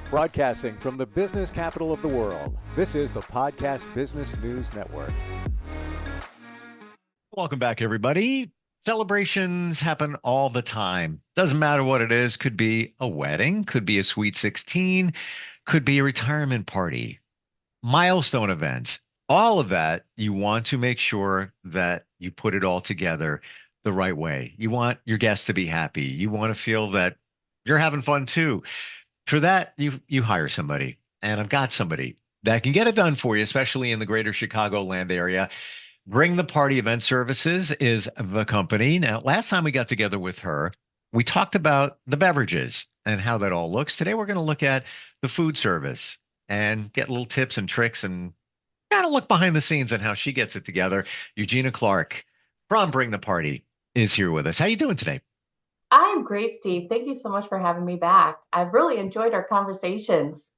Broadcasting from the business capital of the world, this is the Podcast Business News Network. Welcome back, everybody. Celebrations happen all the time. Doesn't matter what it is. Could be a wedding, could be a sweet 16, could be a retirement party, milestone events. All of that, you want to make sure that you put it all together the right way. You want your guests to be happy. You want to feel that you're having fun too. For that, you hire somebody, and I've got somebody that can get it done for you, especially in the greater Chicagoland area. Bring the Party Event Services is the company. Now, last time we got together with her, we talked about the beverages and how that all looks. Today, we're going to look at the food service and get little tips and tricks and kind of look behind the scenes on how she gets it together. Eugenia Clark from Bring the Party is here with us. How you doing today? I'm great, Steve. Thank you so much for having me back. I've really enjoyed our conversations.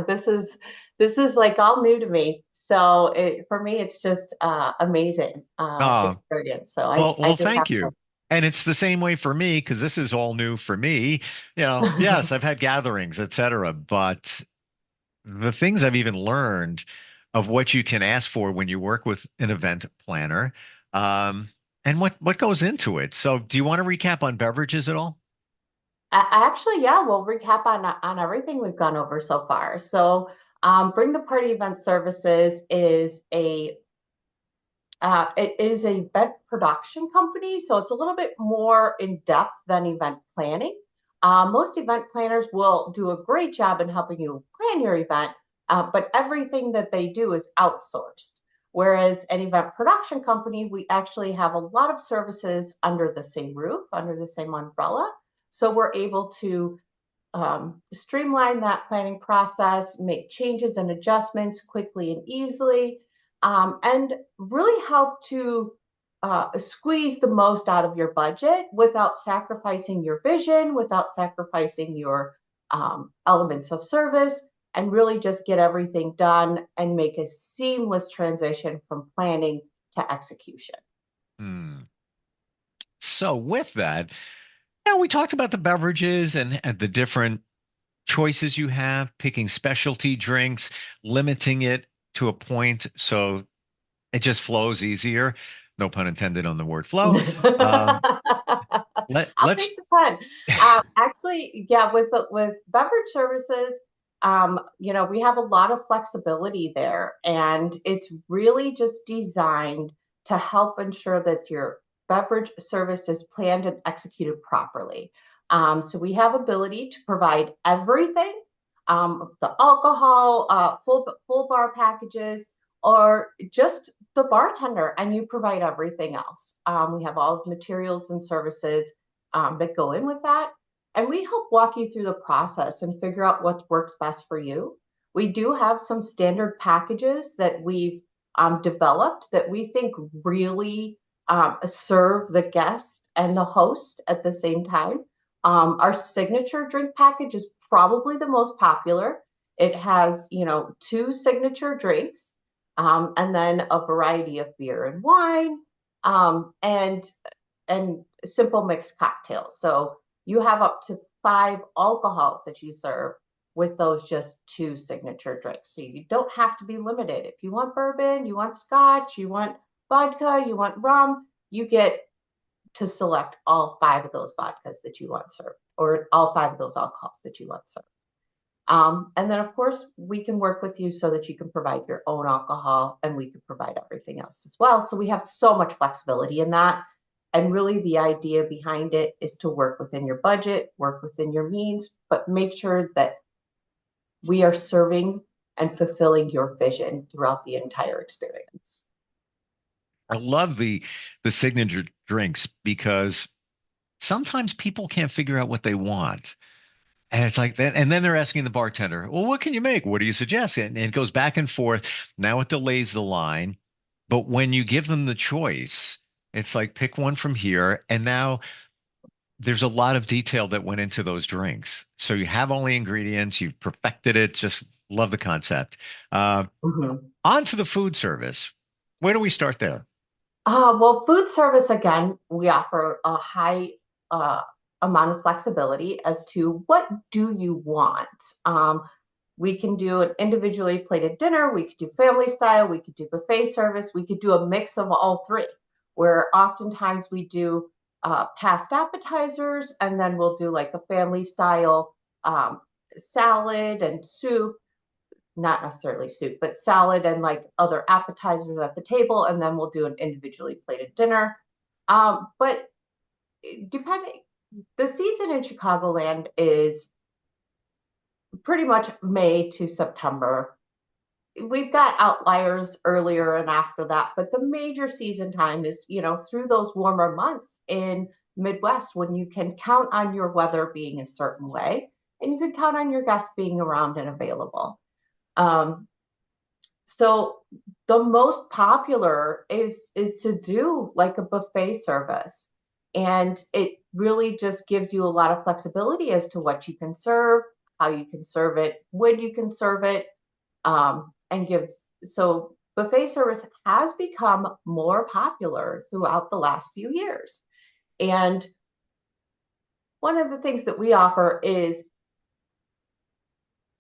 This is like all new to me, so for me, it's just amazing Uh, experience. So I well, I well, just have thank to. you. And it's the same way for me because this is all new for me. Yes, I've had gatherings, etc., but the things I've even learned of what you can ask for when you work with an event planner, um, and what goes into it. So, do you want to recap on beverages at all? Actually, yeah, we'll recap on everything we've gone over so far. So, Bring the Party Event Services is a it is a event production company, so it's a little bit more in depth than event planning. Most event planners will do a great job in helping you plan your event, but everything that they do is outsourced. Whereas an event production company, we actually have a lot of services under the same roof, under the same umbrella. So we're able to streamline that planning process, make changes and adjustments quickly and easily, and really help to squeeze the most out of your budget without sacrificing your vision, without sacrificing your elements of service, and really just get everything done and make a seamless transition from planning to execution. Hmm. So, with that, we talked about the beverages and the different choices you have, picking specialty drinks, limiting it to a point so it just flows easier. No pun intended on the word flow. Um, I'll let's take the pun. Actually, yeah, with beverage services, we have a lot of flexibility there, and it's really just designed to help ensure that your beverage service is planned and executed properly. So we have ability to provide everything, the alcohol, full bar packages, or just the bartender, and you provide everything else. We have all the materials and services that go in with that. And we help walk you through the process and figure out what works best for you. We do have some standard packages that we've developed that we think really serve the guest and the host at the same time. Our signature drink package is probably the most popular. It has, two signature drinks, and then a variety of beer and wine, and simple mixed cocktails. So you have up to 5 alcohols that you serve with those just two signature drinks. So you don't have to be limited. If you want bourbon, you want scotch, you want vodka, you want rum, you get to select all 5 of those vodkas that you want served, or all 5 of those alcohols that you want served. And then, of course, we can work with you so that you can provide your own alcohol, and we can provide everything else as well. So we have so much flexibility in that. And really, the idea behind it is to work within your budget, work within your means, but make sure that we are serving and fulfilling your vision throughout the entire experience. I love the signature drinks because sometimes people can't figure out what they want. And it's like that. And then they're asking the bartender, well, what can you make? What do you suggest? And it goes back and forth. Now it delays the line. But when you give them the choice, it's like pick one from here. And now there's a lot of detail that went into those drinks. So you have all the ingredients, you've perfected it. Just love the concept. Uh, Mhm. On to the food service. Where do we start there? Well, food service, again, we offer a high uh, amount of flexibility as to what do you want. We can do an individually plated dinner. We could do family style. We could do buffet service. We could do a mix of all three, where oftentimes we do past appetizers, and then we'll do like a family style salad and soup, not necessarily soup, but salad and like other appetizers at the table. And then we'll do an individually plated dinner. But depending, the season in Chicagoland is pretty much May to September. We've got outliers earlier and after that, but the major season time is, through those warmer months in Midwest, when you can count on your weather being a certain way and you can count on your guests being around and available. So the most popular is to do like a buffet service. And it really just gives you a lot of flexibility as to what you can serve, how you can serve it, when you can serve it, and so buffet service has become more popular throughout the last few years. And one of the things that we offer is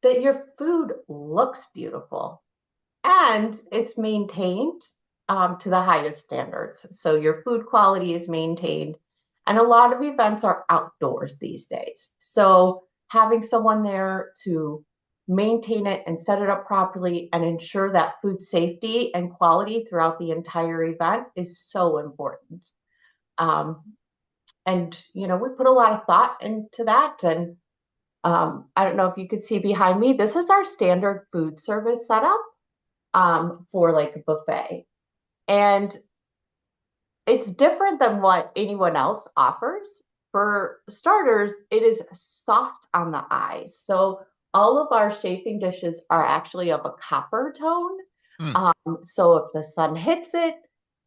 that your food looks beautiful and it's maintained to the highest standards. So your food quality is maintained. And a lot of events are outdoors these days. So having someone there to maintain it and set it up properly and ensure that food safety and quality throughout the entire event is so important. And we put a lot of thought into that. And I don't know if you could see behind me, this is our standard food service setup for like a buffet. And it's different than what anyone else offers. For starters, it is soft on the eyes. So all of our chafing dishes are actually of a copper tone. So if the sun hits it,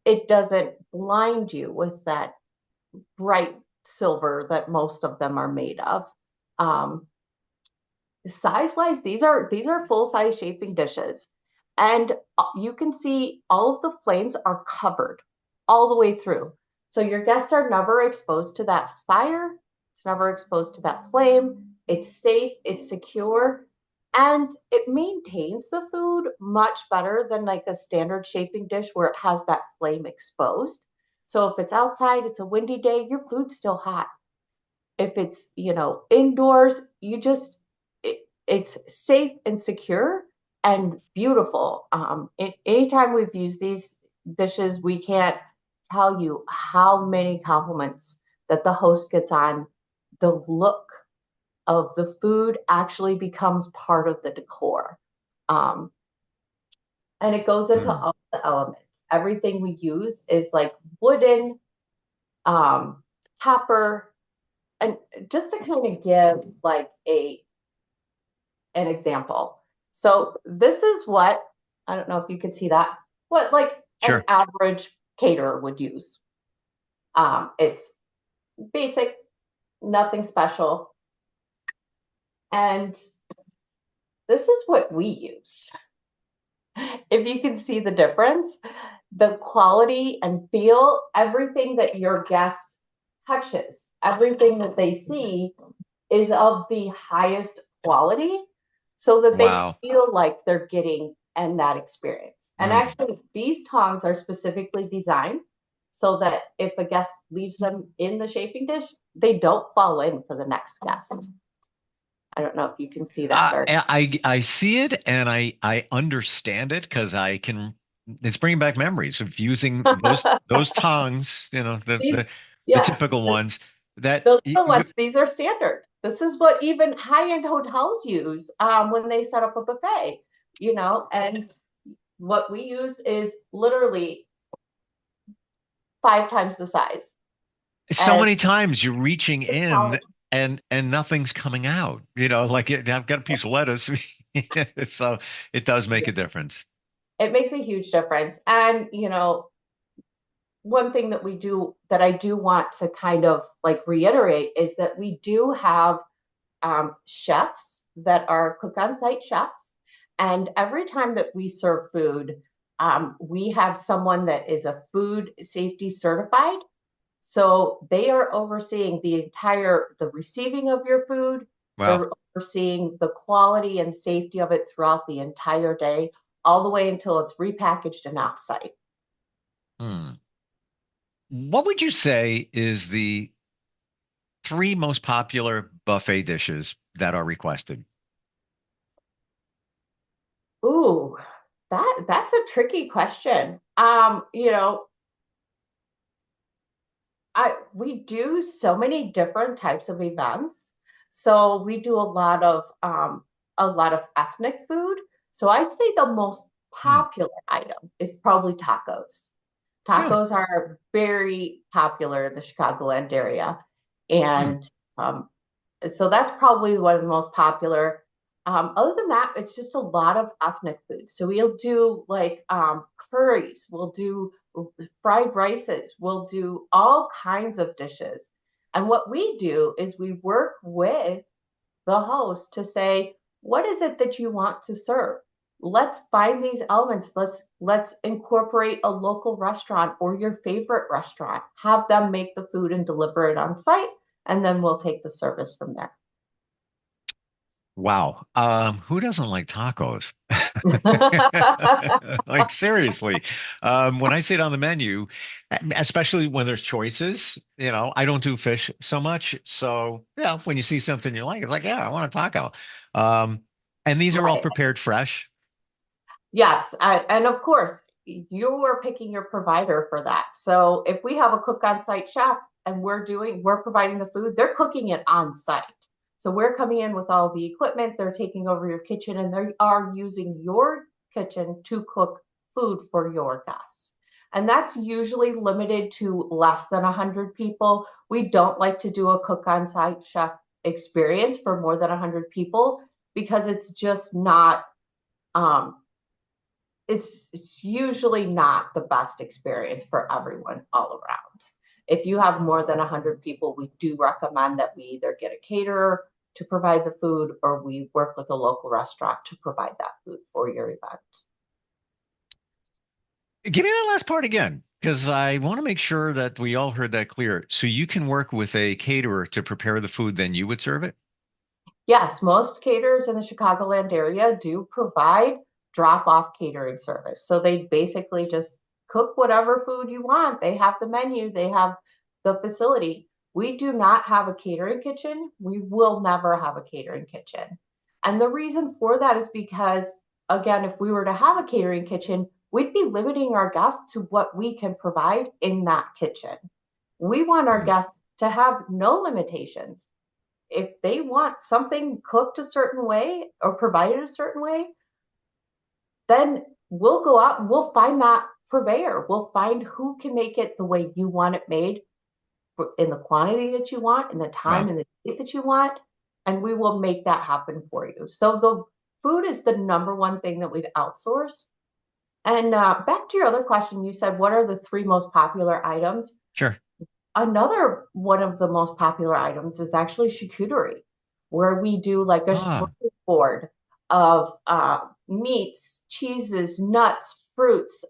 it doesn't blind you with that bright silver that most of them are made of. Size wise, these are full size chafing dishes, and you can see all of the flames are covered all the way through. So your guests are never exposed to that fire. It's never exposed to that flame. It's safe, it's secure, and it maintains the food much better than like a standard chafing dish where it has that flame exposed. So if it's outside, it's a windy day, your food's still hot. If it's, indoors, it's safe and secure and beautiful. Anytime we've used these dishes, we can't tell you how many compliments that the host gets on the look of the food actually becomes part of the decor. And it goes into all the elements. Everything we use is like wooden, copper, and just to kind of give like an example. So this is what, I don't know if you could see that, what like an average caterer would use. It's basic, nothing special. And this is what we use. If you can see the difference, the quality and feel, everything that your guest touches, everything that they see is of the highest quality so that they feel like they're getting and that experience. And actually, these tongs are specifically designed so that if a guest leaves them in the chafing dish, they don't fall in for the next guest. I don't know if you can see that. I see it and I understand it because it's bringing back memories of using those tongs, the typical ones that these are standard. This is what even high-end hotels use when they set up a buffet, and what we use is literally 5 times the size. So many times you're reaching in and nothing's coming out, like I've got a piece of lettuce. So it does make a difference. It makes a huge difference. And, one thing that we do that I do want to kind of like reiterate is that we do have chefs that are cook on site chefs. And every time that we serve food, we have someone that is a food safety certified. So they are overseeing the receiving of your food, Well, They're overseeing the quality and safety of it throughout the entire day, all the way until it's repackaged and off site. hmm. What would you say is the three most popular buffet dishes that are requested? Ooh, that's a tricky question. We do so many different types of events. So we do a lot of ethnic food. So I'd say the most Hmm. popular item is probably tacos. Really? Tacos are very popular in the Chicagoland area. Hmm. And so that's probably one of the most popular. Other than that, it's just a lot of ethnic food. So we'll do like curries, we'll do fried rices, we'll do all kinds of dishes. And what we do is we work with the host to say, what is it that you want to serve? Let's find these elements. Let's incorporate a local restaurant or your favorite restaurant. Have them make the food and deliver it on site, and then we'll take the service from there. Wow. Who doesn't like tacos? Like seriously, when I see it on the menu, especially when there's choices, I don't do fish so much. So yeah, when you see something you like, it's like, yeah, I want a taco. Um, and these are all Right. prepared fresh. Yes, and of course, you are picking your provider for that. So if we have a cook on site chef and we're providing the food, they're cooking it on site. So we're coming in with all the equipment, they're taking over your kitchen and they are using your kitchen to cook food for your guests. And that's usually limited to less than 100 people. We don't like to do a cook on site chef experience for more than 100 people because it's just not um, it's usually not the best experience for everyone all around. If you have more than 100 people, we do recommend that we either get a caterer to provide the food or we work with a local restaurant to provide that food for your event. Give me that last part again, because I want to make sure that we all heard that clear. So you can work with a caterer to prepare the food, then you would serve it? Yes, most caterers in the Chicagoland area do provide drop off catering service. So they basically just cook whatever food you want. They have the menu, they have the facility. We do not have a catering kitchen. We will never have a catering kitchen. And the reason for that is because, again, if we were to have a catering kitchen, we'd be limiting our guests to what we can provide in that kitchen. We want our Hmm. guests to have no limitations. If they want something cooked a certain way or provided a certain way, then we'll go out and we'll find that purveyor. We'll find who can make it the way you want it made in the quantity that you want, in the time Wow. and the date that you want, and we will make that happen for you. So the food is the number one thing that we've outsourced. And back to your other question, you said, what are the three most popular items? Sure. Another one of the most popular items is actually charcuterie, where we do like a Ah, smorgasbord of meats, cheeses, nuts, fruits,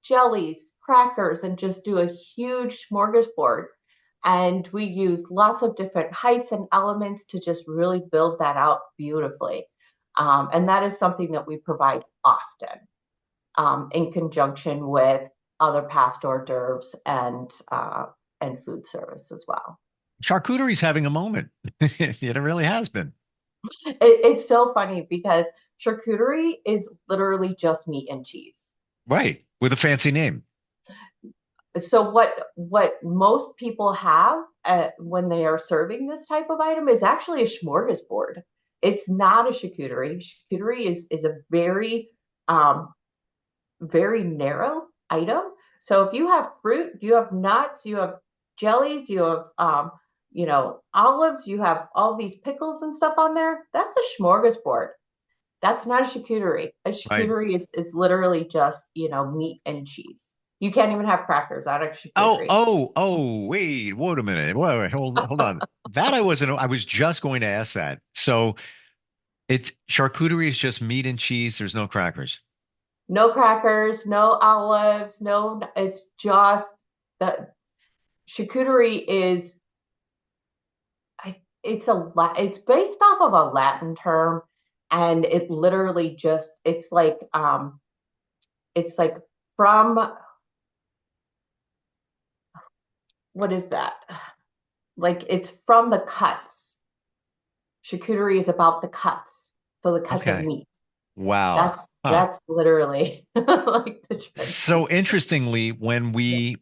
jellies, crackers, and just do a huge smorgasbord. And we use lots of different heights and elements to just really build that out beautifully. And that is something that we provide often in conjunction with other past hors d'oeuvres and food service as well. charcuterie's having a moment. It really has been. It's so funny because charcuterie is literally just meat and cheese. Right. With a fancy name. So what most people have when they are serving this type of item is actually a smorgasbord. It's not a charcuterie. Charcuterie is a um, very narrow item. So if you have fruit, you have nuts, you have jellies, you have olives, you have all these pickles and stuff on there. That's a smorgasbord. That's not a charcuterie. A Right. charcuterie is literally just, meat and cheese. You can't even have crackers on a Oh, charcuterie. oh, oh, wait a minute. Wait, hold on. That I was just going to ask that. So it's charcuterie is just meat and cheese. There's no crackers. No crackers, no olives, no, it's just the charcuterie is I it's based off of a Latin term, and it literally just it's like from, what is that? Like it's from the cuts. Charcuterie is about the cuts. So the cuts of Okay. meat. Wow. Huh. That's literally like the So translation. interestingly, when we,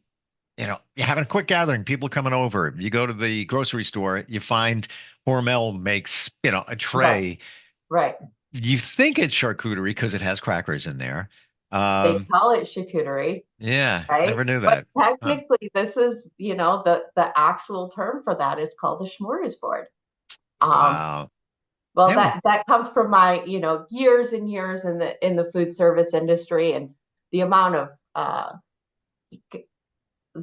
you're having a quick gathering, people coming over, you go to the grocery store, you find Hormel makes, a Right, tray. right. You think it's charcuterie because it has crackers in there. They Um, call it charcuterie, yeah, right? never knew But that. Huh. technically, this is, the actual term for that is called a smorgasbord. Um, Wow. well, Yeah. that comes from my, years and years in the food service industry, and the amount of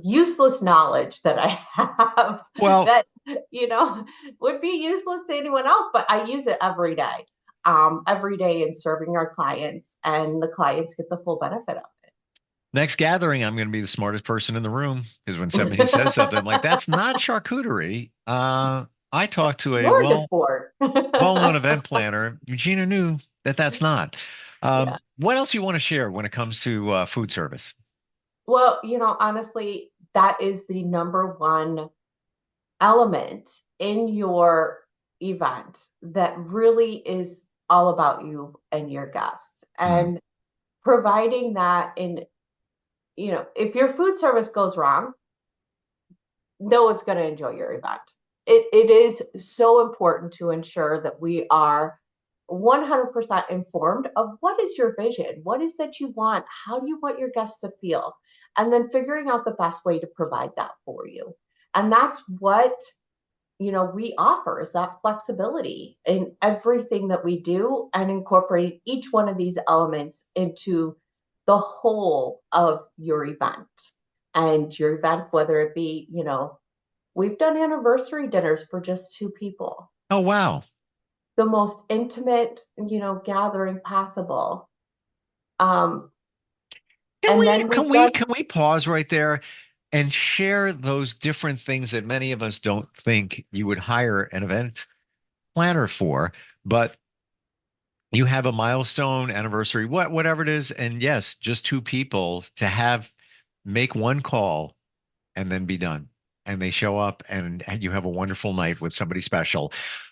useless knowledge that I have Well, that, you know, would be useless to anyone else, but I use it every day in serving our clients, and the clients get the full benefit of next gathering, I'm going to be the smartest person in the room because when somebody says something, I'm like, it. that's not charcuterie. I talked to a Smorgasbord. well-known event planner. Eugenia knew that that's not. Yeah. What else you want to share when it comes to food service? Well, honestly, that is the number one element in your event that really is all about you and your guests. Hmm. And providing that if your food service goes wrong, no one's going to enjoy your event. It is so important to ensure that we are 100% informed of what is your vision, what is that you want, how do you want your guests to feel, and then figuring out the best way to provide that for you. And that's what we offer, is that flexibility in everything that we do, and incorporating each one of these elements into the whole of your event. And your event, whether it be, we've done anniversary dinners for just two people, Oh, wow. the most intimate, gathering possible. Um, Can and we then can we've we done can we pause right there and share those different things that many of us don't think you would hire an event planner for, but you have a milestone anniversary, whatever it is, and yes, just two people to have make one call and then be done. And they show up and you have a wonderful night with somebody special.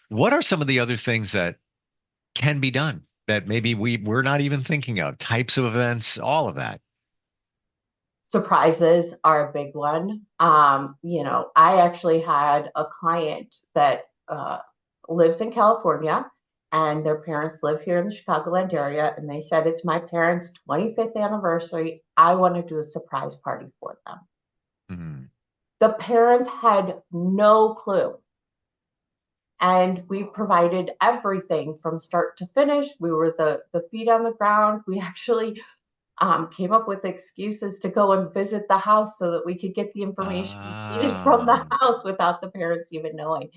What are some of the other things that can be done that maybe we're not even thinking of? Types of events, all of that. surprises are a big one. I actually had a client that lives in California, and their parents live here in the Chicagoland area. And they said, it's my parents' 25th anniversary. I want to do a surprise party for them. Hmm. The parents had no clue. And we provided everything from start to finish. We were the feet on the ground. We actually came up with excuses to go and visit the house so that we could get the information we needed from the Ah, house without the parents even knowing.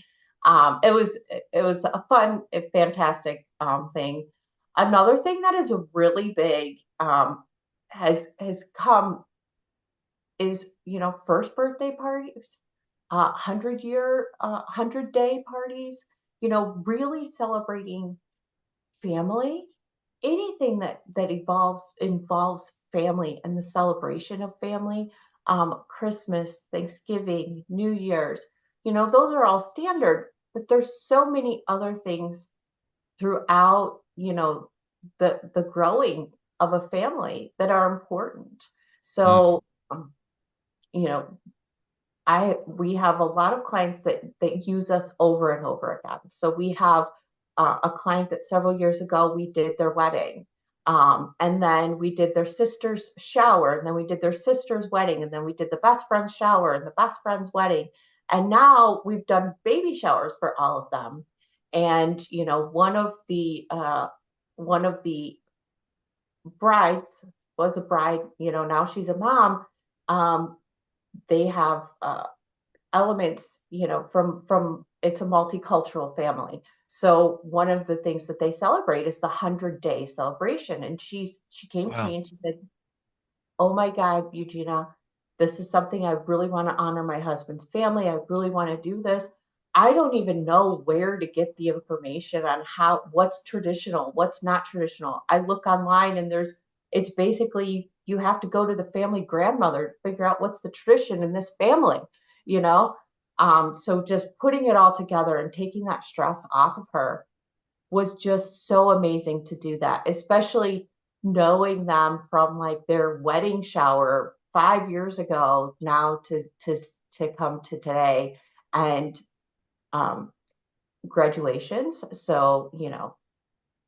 It was a fun, fantastic thing. Another thing that is really big, has come, is first birthday parties, 100-day parties. Really celebrating family, anything that involves family and the celebration of family. Christmas, Thanksgiving, New Year's, those are all standard, but there's so many other things throughout, the growing of a family that are important. mm, So um, you know I we have a lot of clients that use us over and over again. So we have a client that several years ago we did their wedding, and then we did their sister's shower, and then we did their sister's wedding, and then we did the best friend's shower and the best friend's wedding, and now we've done baby showers for all of them. And one of the brides was a bride. Now she's a mom. Um, they have elements, from it's a multicultural family. So one of the things that they celebrate is the 100-day celebration. And she came to wow. me and she said, "Oh my God, Eugenia, this is something I really want to honor my husband's family. I really want to do this. I don't even know where to get the information on what's traditional, what's not traditional. I look online and it's basically you have to go to the family grandmother to figure out what's the tradition in this family, you know? So just putting it all together and taking that stress off of her was just so amazing to do that, especially knowing them from like their wedding shower 5 years ago now to come to today. And um, graduations. So,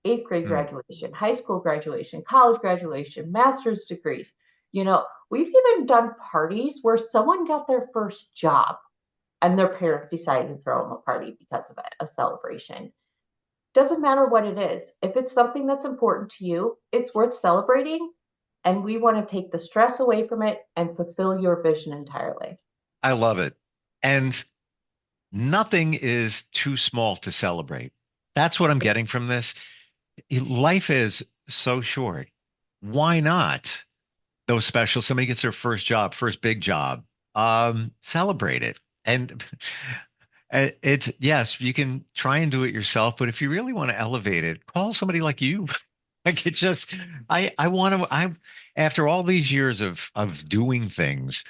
eighth grade Hmm. graduation, high school graduation, college graduation, master's degrees. We've even done parties where someone got their first job and their parents decided to throw them a party because of it, a celebration. Doesn't matter what it is. If it's something that's important to you, it's worth celebrating. And we want to take the stress away from it and fulfill your vision entirely. I love it. And nothing is too small to celebrate. That's what I'm getting from this. Life is so short. Why not? Those special, somebody gets their first job, first big job, celebrate it. And it's, yes, you can try and do it yourself, but if you really want to elevate it, call somebody like you. Like it just, I want to, after all these years of doing things,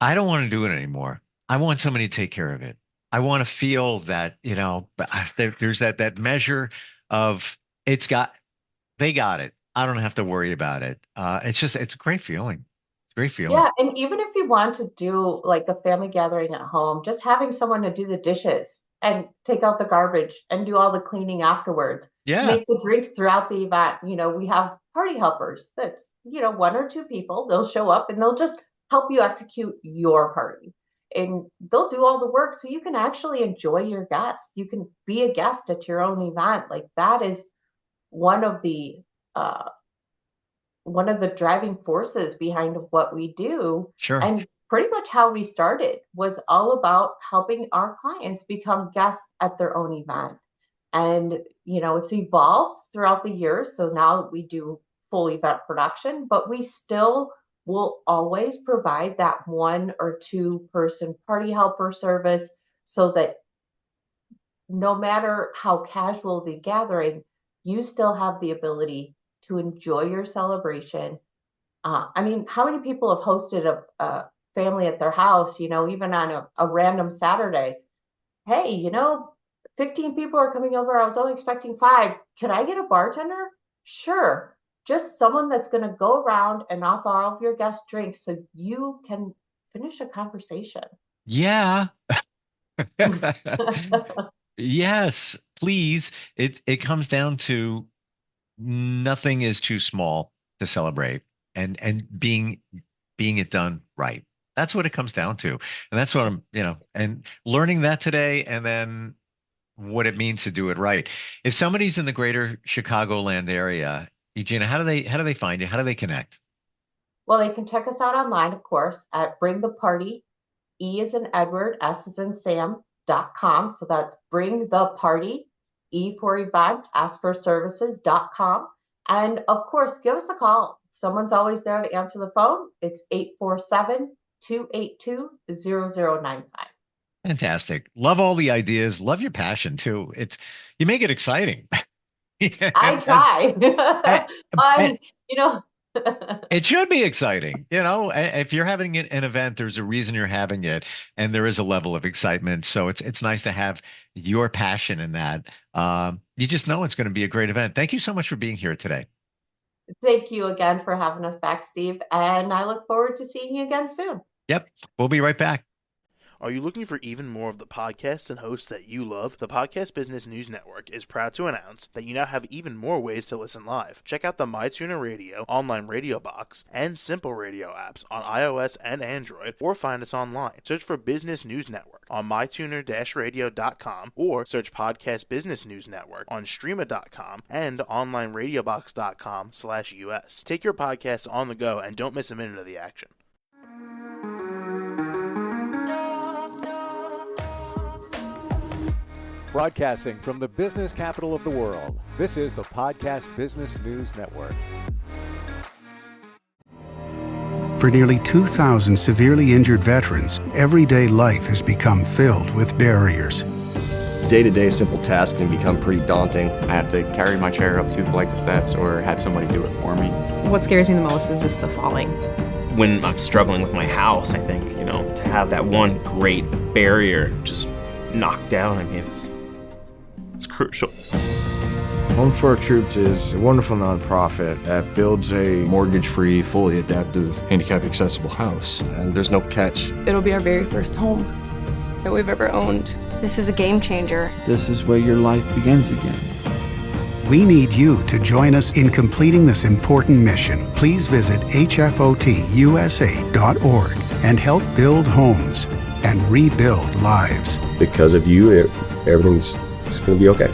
I don't want to do it anymore. I want somebody to take care of it. I want to feel that, there's that measure of they got it. I don't have to worry about it. It's a great feeling. It's a great feeling. Yeah, and even if you want to do like a family gathering at home, just having someone to do the dishes and take out the garbage and do all the cleaning afterwards, Yeah, make the drinks throughout the event. We have party helpers that's, one or two people, they'll show up and they'll just help you execute your party. And they'll do all the work so you can actually enjoy your guest. You can be a guest at your own event. Like that is one of the uh one of the driving forces behind what we do. sure. And pretty much how we started was all about helping our clients become guests at their own event. And, it's evolved throughout the years. So now we do full event production, but we still will always provide that one or two person party helper service so that no matter how casual the gathering, you still have the ability to enjoy your celebration. I mean, how many people have hosted a family at their house, even on a random Saturday? Hey, 15 people are coming over. I was only expecting five. Could I get a bartender? Sure. Just someone that's going to go around and offer all of your guests drinks so you can finish a conversation. Yeah. Yes, please. It comes down to nothing is too small to celebrate and being it done right. That's what it comes down to. And that's what and learning that today and then what it means to do it right. If somebody's in the greater Chicagoland area, Eugenia, how do they find you? How do they connect? Well, they can check us out online, of course, at Bring the Party, E is in Edward, S is in Sam.com. So that's Bring the Party, E for event, S for services.com. And of course, give us a call. Someone's always there to answer the phone. It's 847-282-0095. Fantastic. Love all the ideas. Love your passion too. You make it exciting. I And as try. eh, eh, I'm, you know, it should be exciting. If you're having an event, there's a reason you're having it, and there is a level of excitement. So it's nice to have your passion in that. You just know it's going to be a great event. Thank you so much for being here today. Thank you again for having us back, Steve. And I look forward to seeing you again soon. Yep, we'll be right back. Are you looking for even more of the podcasts and hosts that you love? The Podcast Business News Network is proud to announce that you now have even more ways to listen live. Check out the MyTuner Radio, online radio box, and Simple Radio apps on iOS and Android, or find us online. Search for Business News Network on mytuner-radio.com or search Podcast Business News Network on streama.com and onlineradiobox.com/US. Take your podcast on the go and don't miss a minute of the action. Broadcasting from the business capital of the world, this is the Podcast Business News Network. For nearly 2,000 severely injured veterans, everyday life has become filled with barriers. Day-to-day simple tasks can become pretty daunting. I have to carry my chair up 2 flights of steps or have somebody do it for me. What scares me the most is just the falling. When I'm struggling with my house, I think, to have that one great barrier just knocked down, it's crucial. Home for Our Troops is a wonderful nonprofit that builds a mortgage-free, fully adaptive, handicap-accessible house. And there's no catch. It'll be our very first home that we've ever owned. This is a game changer. This is where your life begins again. We need you to join us in completing this important mission. Please visit hfotusa.org and help build homes and rebuild lives. Because of you, everything's going to be okay.